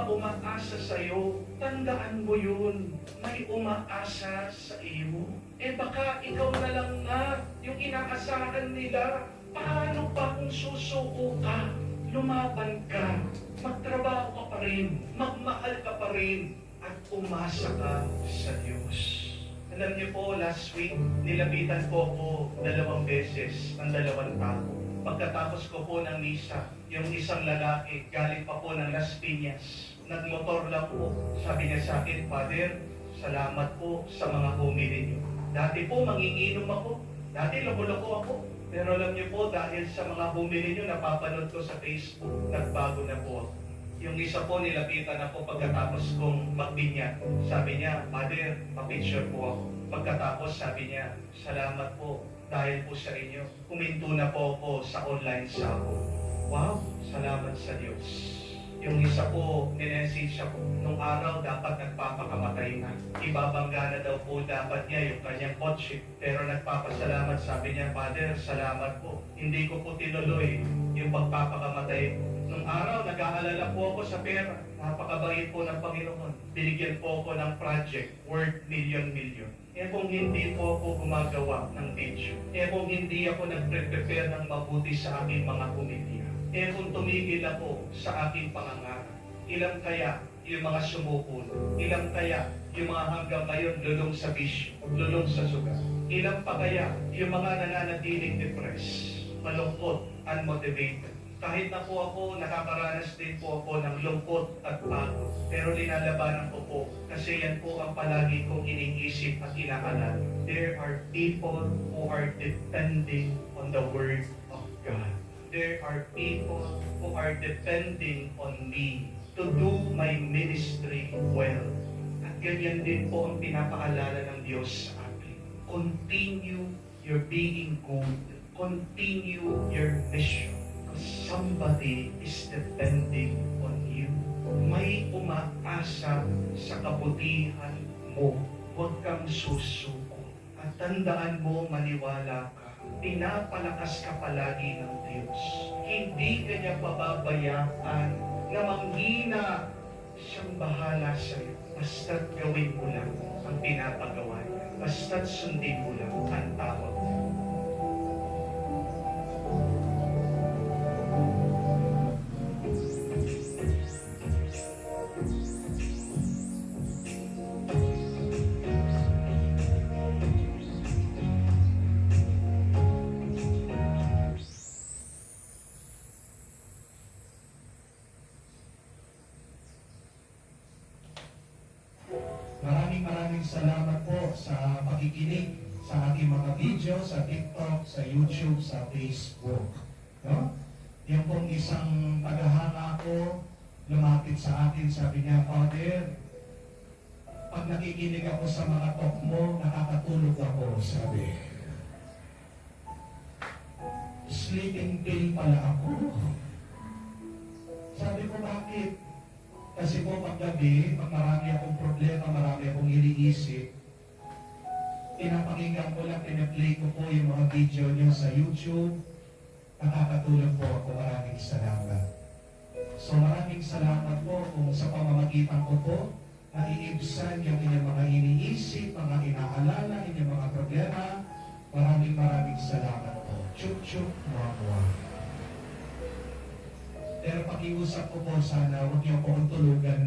umaasa sa'yo, tandaan mo yun. May umaasa sa iyo. Baka ikaw na lang nga yung inaasahan nila. Paano pa kung susuko ka? Lumaban ka, magtrabaho ka pa rin, magmahal ka pa rin, at umasa ka sa Diyos. Alam niyo po, last week, nilapitan po ako 2 beses ng 2 tao. Pagkatapos ko po ng misa, yung isang lalaki, galing pa po ng Las Piñas, nagmotor lang po. Sabi niya sa akin, Father, salamat po sa mga homily niyo. Dati po, manginginom ako. Dati, loko-loko ako. Pero alam niyo po, dahil sa mga homily niyo, napapanood ko sa Facebook, nagbago na po ako. Yung isa po, nilapitan ako pagkatapos kong magbinyag. Sabi niya, Father, pa-picture po ako. Pagkatapos, sabi niya, salamat po dahil po sa inyo. Huminto na po ako sa online sako. Wow, salamat sa Diyos. Yung isa po, minessage siya po, nung araw dapat nagpapakamatay na. Ibabangga na daw po dapat niya yung kanyang kotse. Pero nagpapasalamat, sabi niya, Father, salamat po. Hindi ko po tinuloy yung pagpapakamatay ko. Nung araw, nag-aalala po ako sa pera. Napakabait po ng Panginoon. Binigyan po ako ng project worth million. Kung hindi po ako gumagawa ng video. Kung hindi ako nag-prepare ng mabuti sa aking mga pamilya. Kung tumigil ako sa aking pangangarap. Ilang kaya yung mga sumukol? Ilang kaya yung mga hanggang ngayon lulong sa bisyo, lulong sa sugat? Ilang pa kaya yung mga nananatiling depressed, malungkot, unmotivated? Kahit na po ako, nakakaranas din po ako ng lungkot at pagod. Pero linalabanan ko po, kasi yan po ang palagi kong iniisip at inaalala. There are people who are depending on the Word of God. There are people who are depending on me to do my ministry well. At ganyan din po ang pinapaalala ng Diyos sa akin. Continue your being good. Continue your mission. Somebody is depending on you. May umaasa sa kabutihan mo. Huwag kang susuko. At tandaan mo, maniwala ka. Pinapalakas ka palagi ng Diyos. Hindi ka niya pababayaan na manghina. Siyang bahala sa iyo. Basta't gawin mo lang ang pinapagawa niya. Basta't sundin mo lang ang tawag niya. Maraming salamat po sa pakikinig sa aking mga video, sa TikTok, sa YouTube, sa Facebook. No? Yung pong isang tagahanga ko, lumapit sa akin, sabi niya, Father, pag nakikinig ako sa mga talk mo, nakakatulog ako, sabi. Sleeping pill pala ako. Sabi ko, bakit? Kasi po paggabi, pag marami akong problema, marami akong iniisip, pinapakinggan ko lang, pinaplay ko po yung mga video niyo sa YouTube, nakakatulog po ako. Maraming salamat. So maraming salamat po kung sa pamamagitan ko po, naiibsan yung inyong mga iniisip, mga inaalala, inyong mga problema. Maraming salamat po. Chup-chup, muwa-muwa. Pero pakiusap ko po sana, huwag niyo po tulugan